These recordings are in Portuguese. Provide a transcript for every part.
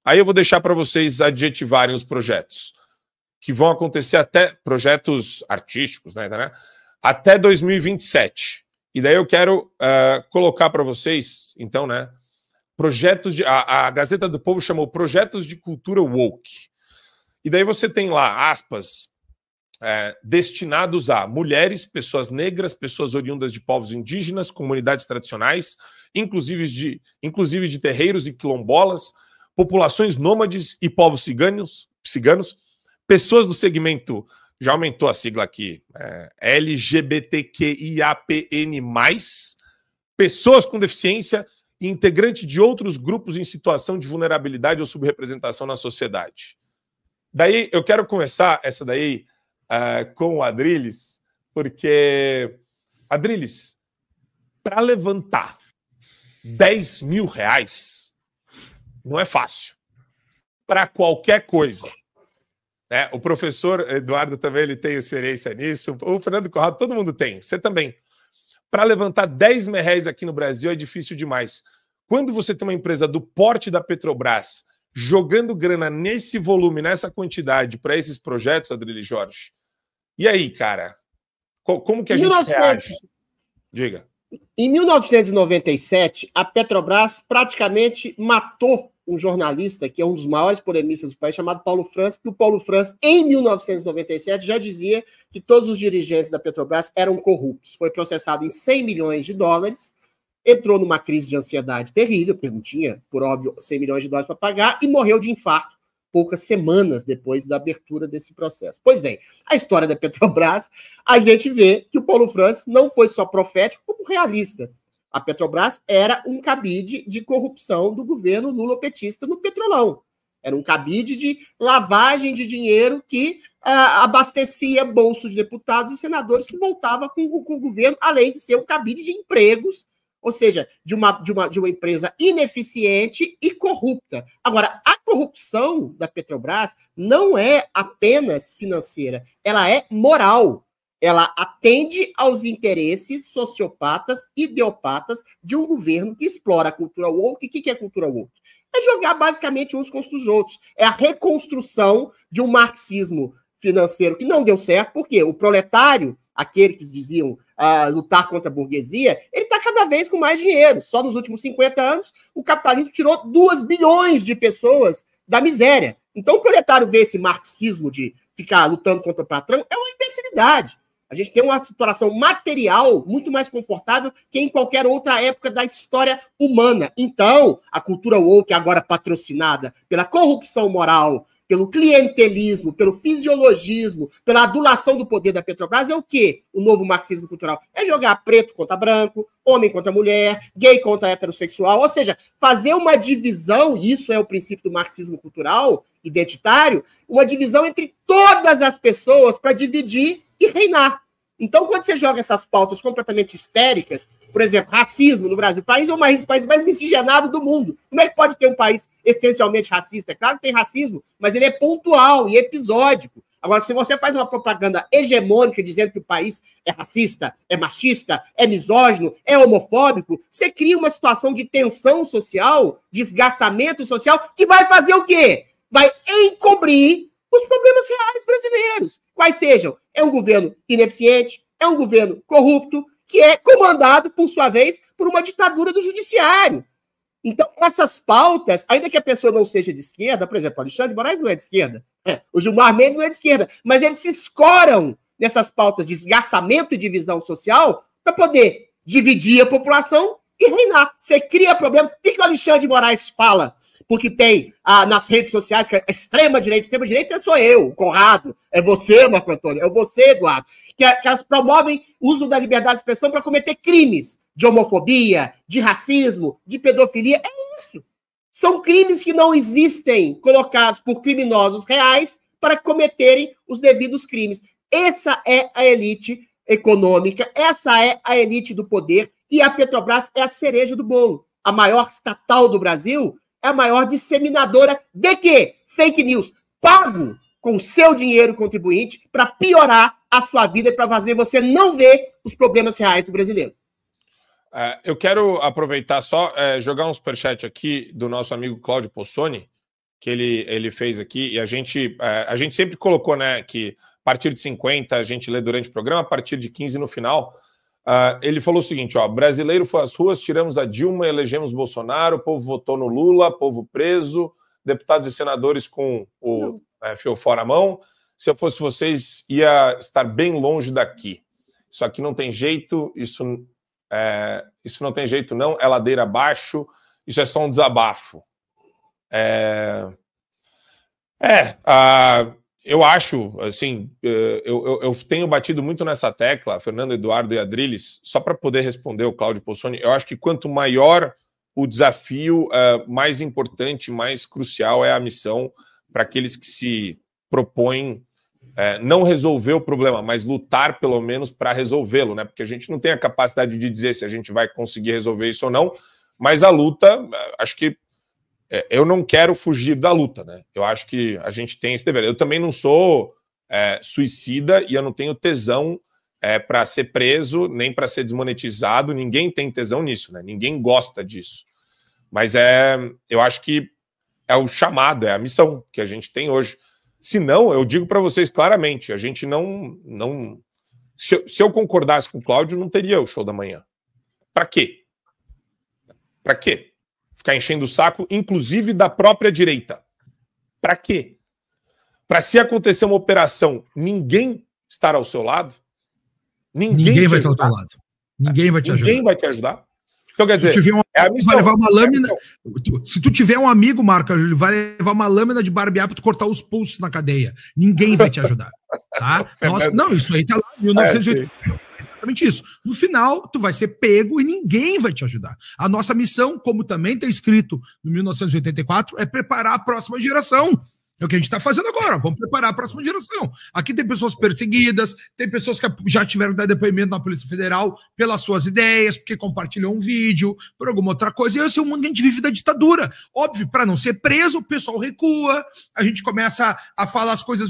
Aí eu vou deixar para vocês adjetivarem os projetos, que vão acontecer até projetos artísticos, né? Até 2027. E daí eu quero colocar para vocês, então, né? Projetos de. A Gazeta do Povo chamou Projetos de Cultura Woke. E daí você tem lá, aspas, destinados a mulheres, pessoas negras, pessoas oriundas de povos indígenas, comunidades tradicionais, inclusive de terreiros e quilombolas, populações nômades e povos ciganos, pessoas do segmento, já aumentou a sigla aqui, LGBTQIAPN+, pessoas com deficiência e integrante de outros grupos em situação de vulnerabilidade ou subrepresentação na sociedade. Daí, eu quero começar essa daí com o Adrilles, porque, Adrilles, para levantar 10 mil reais não é fácil. Para qualquer coisa. Né? O professor Eduardo também ele tem experiência nisso. O Fernando Corrado, todo mundo tem. Você também. Para levantar 10 mil reais aqui no Brasil é difícil demais. Quando você tem uma empresa do porte da Petrobras jogando grana nesse volume, nessa quantidade, para esses projetos, Adrilles Jorge, e aí, cara? Como que a gente reage? Diga. Em 1997, a Petrobras praticamente matou um jornalista, que é um dos maiores polemistas do país, chamado Paulo França, porque o Paulo França, em 1997, já dizia que todos os dirigentes da Petrobras eram corruptos. Foi processado em 100 milhões de dólares, entrou numa crise de ansiedade terrível, porque não tinha, por óbvio, 100 milhões de dólares para pagar, e morreu de infarto poucas semanas depois da abertura desse processo. Pois bem, a história da Petrobras, a gente vê que o Paulo França não foi só profético, como realista. A Petrobras era um cabide de corrupção do governo lulopetista no Petrolão. Era um cabide de lavagem de dinheiro que abastecia bolsos de deputados e senadores que voltava com o governo, além de ser um cabide de empregos, ou seja, de uma empresa ineficiente e corrupta. Agora, a corrupção da Petrobras não é apenas financeira, ela é moral. Ela atende aos interesses sociopatas, ideopatas de um governo que explora a cultura woke. O que é cultura woke? É jogar basicamente uns contra os outros. É a reconstrução de um marxismo financeiro que não deu certo, porque o proletário, aquele que diziam lutar contra a burguesia, ele está cada vez com mais dinheiro. Só nos últimos 50 anos, o capitalismo tirou 2 bilhões de pessoas da miséria. Então, o proletário vê esse marxismo de ficar lutando contra o patrão, é uma imbecilidade. A gente tem uma situação material muito mais confortável que em qualquer outra época da história humana. Então, a cultura woke, agora patrocinada pela corrupção moral, pelo clientelismo, pelo fisiologismo, pela adulação do poder da Petrobras, é o quê? O novo marxismo cultural. É jogar preto contra branco, homem contra mulher, gay contra heterossexual, ou seja, fazer uma divisão, e isso é o princípio do marxismo cultural, identitário, uma divisão entre todas as pessoas para dividir e reinar. Então, quando você joga essas pautas completamente histéricas, por exemplo, racismo no Brasil, o país é o país mais miscigenado do mundo. Como é que pode ter um país essencialmente racista? É claro que tem racismo, mas ele é pontual e episódico. Agora, se você faz uma propaganda hegemônica dizendo que o país é racista, é machista, é misógino, é homofóbico, você cria uma situação de tensão social, de esgarçamento social, que vai fazer o quê? Vai encobrir os problemas reais brasileiros. Quais sejam? É um governo ineficiente, é um governo corrupto, que é comandado, por sua vez, por uma ditadura do judiciário. Então, essas pautas, ainda que a pessoa não seja de esquerda, por exemplo, o Alexandre de Moraes não é de esquerda, o Gilmar Mendes não é de esquerda, mas eles se escoram nessas pautas de esgarçamento e divisão social para poder dividir a população e reinar. Você cria problemas. O que o Alexandre de Moraes fala? Porque tem nas redes sociais que é extrema-direita sou eu, o Conrado, é você, Marco Antônio, é você, Eduardo, que elas promovem o uso da liberdade de expressão para cometer crimes de homofobia, de racismo, de pedofilia. É isso. São crimes que não existem colocados por criminosos reais para cometerem os devidos crimes. Essa é a elite econômica, essa é a elite do poder, e a Petrobras é a cereja do bolo. A maior estatal do Brasil é a maior disseminadora de quê? Fake news. Pago com seu dinheiro contribuinte para piorar a sua vida e para fazer você não ver os problemas reais do brasileiro. Eu quero aproveitar só, jogar um superchat aqui do nosso amigo Cláudio Possoni, que ele fez aqui, e a gente sempre colocou, né, que a partir de 50 a gente lê durante o programa, a partir de 15 no final. Ele falou o seguinte, ó, brasileiro foi às ruas, tiramos a Dilma, elegemos Bolsonaro, o povo votou no Lula, povo preso, deputados e senadores com o fiofó na mão. Se eu fosse vocês, ia estar bem longe daqui. Isso aqui não tem jeito, isso não tem jeito não, é ladeira abaixo, isso é só um desabafo. Eu acho, assim, eu tenho batido muito nessa tecla, Fernando, Eduardo e Adriles, só para poder responder o Cláudio Possoni, eu acho que quanto maior o desafio, mais importante, mais crucial é a missão para aqueles que se propõem não resolver o problema, mas lutar pelo menos para resolvê-lo, né? Porque a gente não tem a capacidade de dizer se a gente vai conseguir resolver isso ou não, mas a luta, acho que eu não quero fugir da luta, né? Eu acho que a gente tem esse dever. Eu também não sou suicida e eu não tenho tesão para ser preso, nem para ser desmonetizado. Ninguém tem tesão nisso, né? Ninguém gosta disso. Mas eu acho que é o chamado, é a missão que a gente tem hoje. Se não, eu digo para vocês claramente, a gente não... Se eu concordasse com o Cláudio, não teria o show da manhã. Para quê? Para quê? Ficar enchendo o saco, inclusive da própria direita. Para quê? Para se acontecer uma operação, ninguém estar ao seu lado? Ninguém vai estar ao teu lado. Ninguém vai te ajudar. Ninguém vai te ajudar. Então, quer dizer, a missão, vai levar uma lâmina. Se tu tiver um amigo, Marco, ele vai levar uma lâmina de barbear para tu cortar os pulsos na cadeia. Ninguém vai te ajudar. Tá? Não, isso aí tá lá, 1980. Exatamente isso. No final, tu vai ser pego e ninguém vai te ajudar. A nossa missão, como também está escrito no 1984, é preparar a próxima geração. É o que a gente está fazendo agora, vamos preparar a próxima geração. Aqui tem pessoas perseguidas, tem pessoas que já tiveram que dar depoimento na Polícia Federal pelas suas ideias, porque compartilhou um vídeo, por alguma outra coisa, e esse é o mundo que a gente vive da ditadura. Óbvio, para não ser preso, o pessoal recua, a gente começa a falar as coisas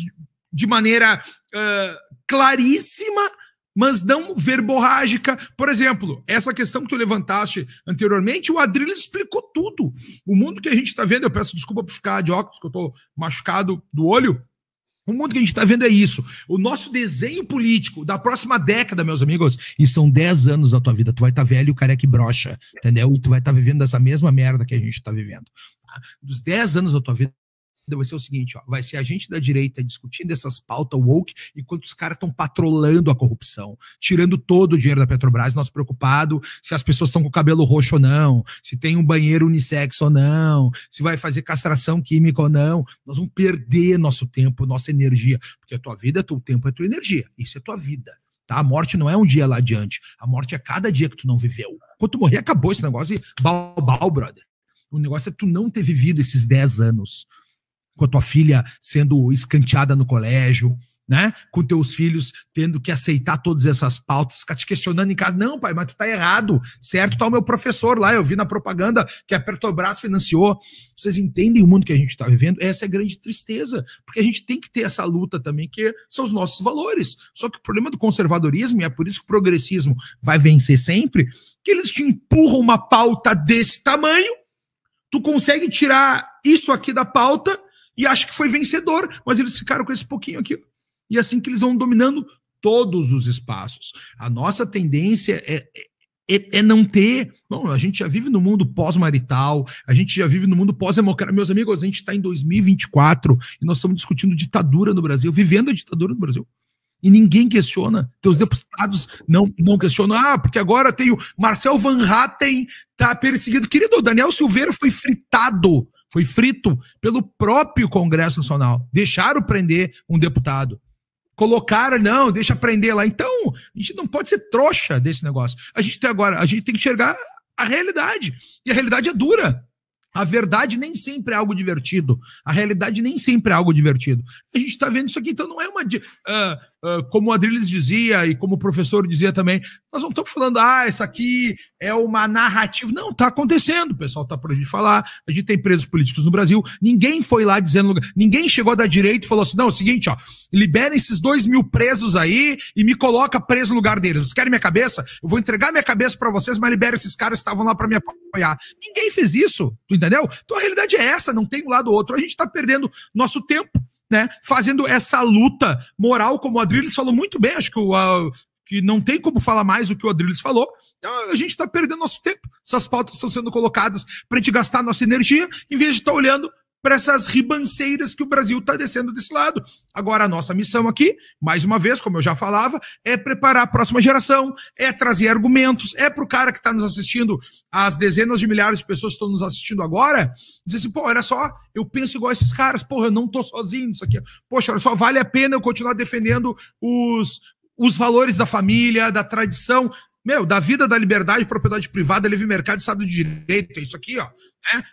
de maneira claríssima, mas não verborrágica. Por exemplo, essa questão que tu levantaste anteriormente, o Adriles explicou tudo. O mundo que a gente está vendo, eu peço desculpa por ficar de óculos, que eu estou machucado do olho, o mundo que a gente está vendo é isso. O nosso desenho político da próxima década, meus amigos, e são 10 anos da tua vida, tu vai estar velho e careca e broxa, entendeu? E tu vai estar vivendo essa mesma merda que a gente está vivendo. Dos 10 anos da tua vida, vai ser o seguinte, ó, vai ser a gente da direita discutindo essas pautas woke, enquanto os caras estão patrolando a corrupção, tirando todo o dinheiro da Petrobras, nós preocupados se as pessoas estão com o cabelo roxo ou não, se tem um banheiro unissex ou não, se vai fazer castração química ou não. Nós vamos perder nosso tempo, nossa energia, porque a tua vida é teu tempo, é tua energia, isso é tua vida. Tá? A morte não é um dia lá adiante, a morte é cada dia que tu não viveu. Quando tu morrer, acabou esse negócio e bal, brother. O negócio é tu não ter vivido esses 10 anos com a tua filha sendo escanteada no colégio, né? Com teus filhos tendo que aceitar todas essas pautas, ficar te questionando em casa. Não, pai, mas tu tá errado, certo? Tá o meu professor lá, eu vi na propaganda que a Petrobras financiou. Vocês entendem o mundo que a gente tá vivendo? Essa é a grande tristeza, porque a gente tem que ter essa luta também, que são os nossos valores. Só que o problema do conservadorismo, e é por isso que o progressismo vai vencer sempre, que eles te empurram uma pauta desse tamanho, tu consegue tirar isso aqui da pauta e acha que foi vencedor, mas eles ficaram com esse pouquinho aqui. E assim que eles vão dominando todos os espaços. A nossa tendência é não ter... Bom, a gente já vive no mundo pós-marital, a gente já vive no mundo pós-democrático. Meus amigos, a gente está em 2024 e nós estamos discutindo ditadura no Brasil, vivendo a ditadura no Brasil. E ninguém questiona. Teus deputados não questionam. Ah, porque agora tem o Marcel Van Hatten tá perseguido. Querido, o Daniel Silveira foi fritado. Foi frito pelo próprio Congresso Nacional. Deixaram prender um deputado. Colocaram, não, deixa prender lá. Então, a gente não pode ser trouxa desse negócio. A gente tem que enxergar a realidade. E a realidade é dura. A verdade nem sempre é algo divertido. A realidade nem sempre é algo divertido. A gente está vendo isso aqui, então não é uma... como o Adriles dizia e como o professor dizia também, nós não estamos falando, isso aqui é uma narrativa. Não, está acontecendo, o pessoal está por aí de falar, a gente tem presos políticos no Brasil, ninguém foi lá dizendo, ninguém chegou da direita e falou assim, não, é o seguinte, ó, liberem esses 2.000 presos aí e me coloca preso no lugar deles. Vocês querem minha cabeça? Eu vou entregar minha cabeça para vocês, mas libera esses caras que estavam lá para me apoiar. Ninguém fez isso, tu entendeu? Então a realidade é essa, não tem um lado ou outro. A gente está perdendo nosso tempo, né, fazendo essa luta moral, como o Adriles falou muito bem, acho que não tem como falar mais do que o Adriles falou. Então, a gente está perdendo nosso tempo. Essas pautas estão sendo colocadas para a gente gastar nossa energia, em vez de estar olhando para essas ribanceiras que o Brasil está descendo desse lado. Agora, a nossa missão aqui, mais uma vez, como eu já falava, é preparar a próxima geração, é trazer argumentos, é para o cara que está nos assistindo, as dezenas de milhares de pessoas que estão nos assistindo agora, dizer assim, pô, olha só, eu penso igual a esses caras, porra, eu não tô sozinho nisso aqui. Poxa, olha só, vale a pena eu continuar defendendo os valores da família, da tradição, da vida, da liberdade, propriedade privada, livre mercado, Estado de Direito, é isso aqui, ó, né?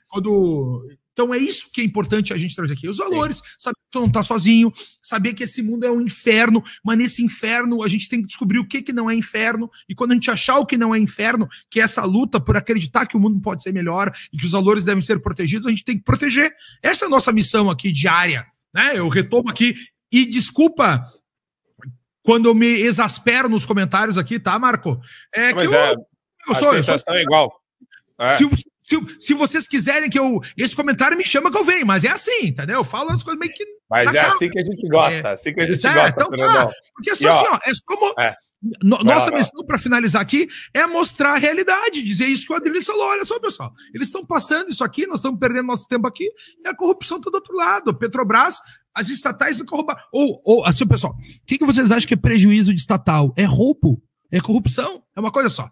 Então é isso que é importante a gente trazer aqui, os valores, saber que tu não tá sozinho, saber que esse mundo é um inferno, mas nesse inferno a gente tem que descobrir o que não é inferno, e quando a gente achar o que não é inferno, que é essa luta por acreditar que o mundo pode ser melhor e que os valores devem ser protegidos, a gente tem que proteger. Essa é a nossa missão aqui diária, né? Eu retomo aqui, e desculpa quando eu me exaspero nos comentários aqui, tá, Marco? A sensação é igual. Se vocês quiserem que esse comentário me chama que eu venho, mas é assim, entendeu? Eu falo as coisas meio que... Mas é assim que a gente gosta, assim que a gente gosta. Então, porque assim, ó, nossa missão, para finalizar aqui, é mostrar a realidade, dizer isso que o Adriles falou. Olha só, pessoal, eles estão passando isso aqui, nós estamos perdendo nosso tempo aqui, e a corrupção está do outro lado. Petrobras, as estatais nunca roubaram. Assim, pessoal, o que vocês acham que é prejuízo de estatal? É roubo? É corrupção? É uma coisa só.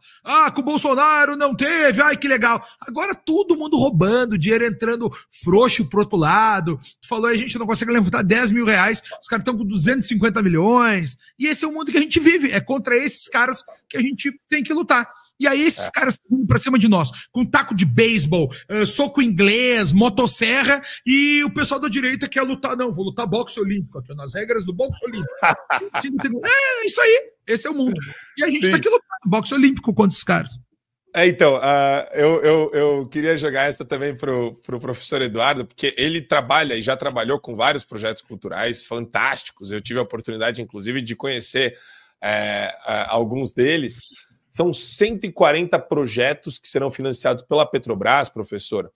Com o Bolsonaro não teve, ai que legal. Agora todo mundo roubando, dinheiro entrando frouxo pro outro lado. Tu falou, a gente não consegue levantar 10 mil reais, os caras estão com 250 milhões. E esse é o mundo que a gente vive. É contra esses caras que a gente tem que lutar. E aí esses caras estão indo pra cima de nós, com taco de beisebol, soco inglês, motosserra, e o pessoal da direita quer lutar. Não, vou lutar boxe olímpico, aqui, nas regras do boxe olímpico. É isso aí, esse é o mundo. E a gente tá aqui lutando boxe olímpico contra esses caras. Então, eu queria jogar essa também pro professor Eduardo, porque ele trabalha e já trabalhou com vários projetos culturais fantásticos. Eu tive a oportunidade, inclusive, de conhecer alguns deles. São 140 projetos que serão financiados pela Petrobras, professor,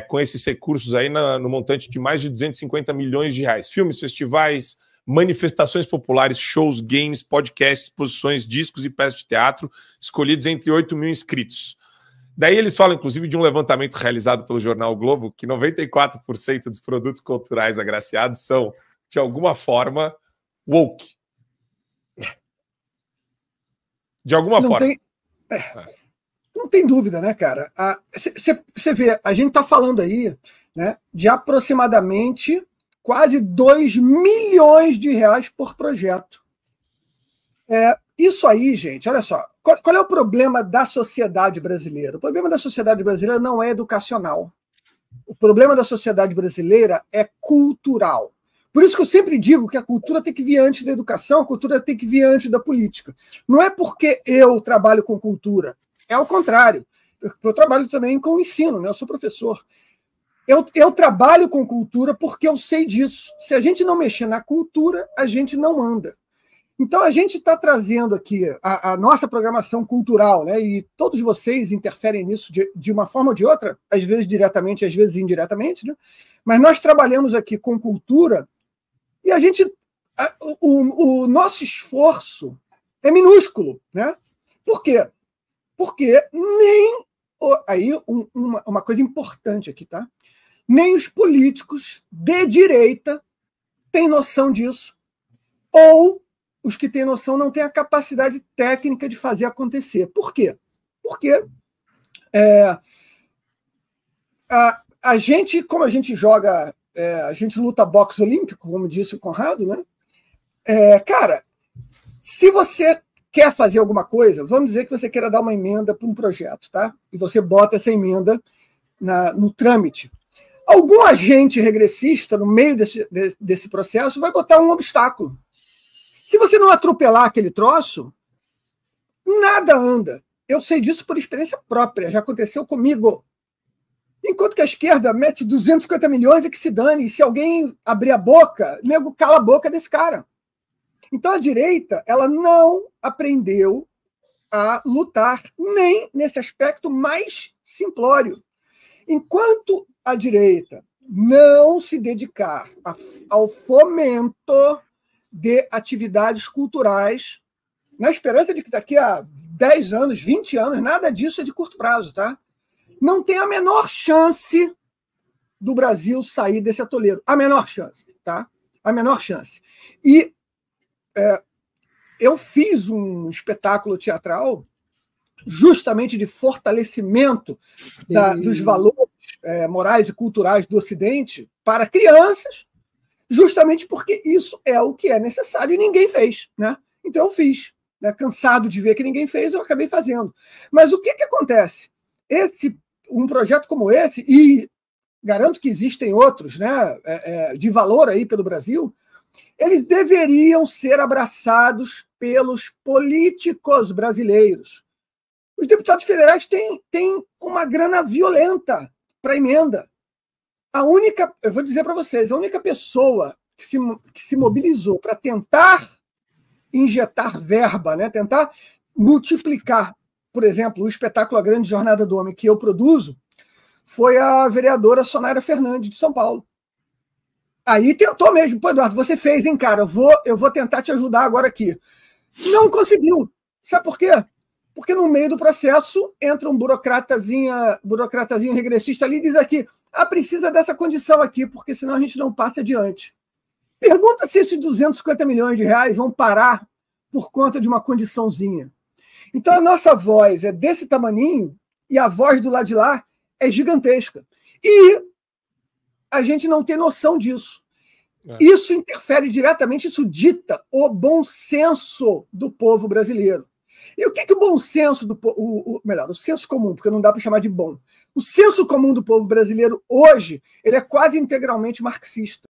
com esses recursos aí no montante de mais de 250 milhões de reais. Filmes, festivais, manifestações populares, shows, games, podcasts, exposições, discos e peças de teatro, escolhidos entre 8 mil inscritos. Daí eles falam, inclusive, de um levantamento realizado pelo jornal o Globo, que 94% dos produtos culturais agraciados são, de alguma forma, woke. De alguma forma. Não tem dúvida, né, cara? Você vê, a gente está falando aí, né, de aproximadamente quase 2 milhões de reais por projeto. Isso aí, gente, olha só. Qual é o problema da sociedade brasileira? O problema da sociedade brasileira não é educacional. O problema da sociedade brasileira é cultural. Por isso que eu sempre digo que a cultura tem que vir antes da educação, a cultura tem que vir antes da política. Não é porque eu trabalho com cultura, é ao contrário. Eu trabalho também com ensino, né? Eu sou professor. Eu trabalho com cultura porque eu sei disso. Se a gente não mexer na cultura, a gente não anda. Então, a gente está trazendo aqui a nossa programação cultural, né? E todos vocês interferem nisso de uma forma ou de outra, às vezes diretamente, às vezes indiretamente, né? Mas nós trabalhamos aqui com cultura. E o nosso esforço é minúsculo, né? Por quê? Porque aí uma coisa importante aqui, tá? Nem os políticos de direita têm noção disso, ou os que têm noção não têm a capacidade técnica de fazer acontecer. Por quê? Porque a gente, como a gente joga... a gente luta boxe olímpico, como disse o Conrado, né? Cara, se você quer fazer alguma coisa, vamos dizer que você queira dar uma emenda para um projeto, tá? E você bota essa emenda no trâmite. Algum agente regressista, no meio desse processo, vai botar um obstáculo. Se você não atropelar aquele troço, nada anda. Eu sei disso por experiência própria, já aconteceu comigo. Enquanto que a esquerda mete 250 milhões e que se dane. E se alguém abrir a boca, o nego cala a boca desse cara. Então a direita, ela não aprendeu a lutar nem nesse aspecto mais simplório. Enquanto a direita não se dedicar ao fomento de atividades culturais, na esperança de que daqui a 10 anos, 20 anos, nada disso é de curto prazo, tá? Não tem a menor chance do Brasil sair desse atoleiro. A menor chance, tá? A menor chance. E eu fiz um espetáculo teatral justamente de fortalecimento dos valores morais e culturais do Ocidente para crianças, justamente porque isso é o que é necessário e ninguém fez, né? Então eu fiz, né? Cansado de ver que ninguém fez, eu acabei fazendo. Mas o que acontece? Um projeto como esse, e garanto que existem outros, né, de valor aí pelo Brasil, eles deveriam ser abraçados pelos políticos brasileiros. Os deputados federais têm uma grana violenta para emenda. Eu vou dizer para vocês, a única pessoa que se mobilizou para tentar injetar verba, né, tentar multiplicar, por exemplo, o espetáculo A Grande Jornada do Homem que eu produzo, foi a vereadora Sonaira Fernandes, de São Paulo. Aí tentou mesmo. Pô, Eduardo, você fez, hein, cara? Eu vou tentar te ajudar agora aqui. Não conseguiu. Sabe por quê? Porque no meio do processo entra um burocratazinho regressista ali e diz aqui, precisa dessa condição aqui, porque senão a gente não passa adiante. Pergunta se esses 250 milhões de reais vão parar por conta de uma condiçãozinha. Então a nossa voz é desse tamaninho e a voz do lado de lá é gigantesca. E a gente não tem noção disso. Isso interfere diretamente, isso dita o bom senso do povo brasileiro. E o que o bom senso do povo, melhor, o senso comum, porque não dá para chamar de bom. O senso comum do povo brasileiro hoje, ele é quase integralmente marxista.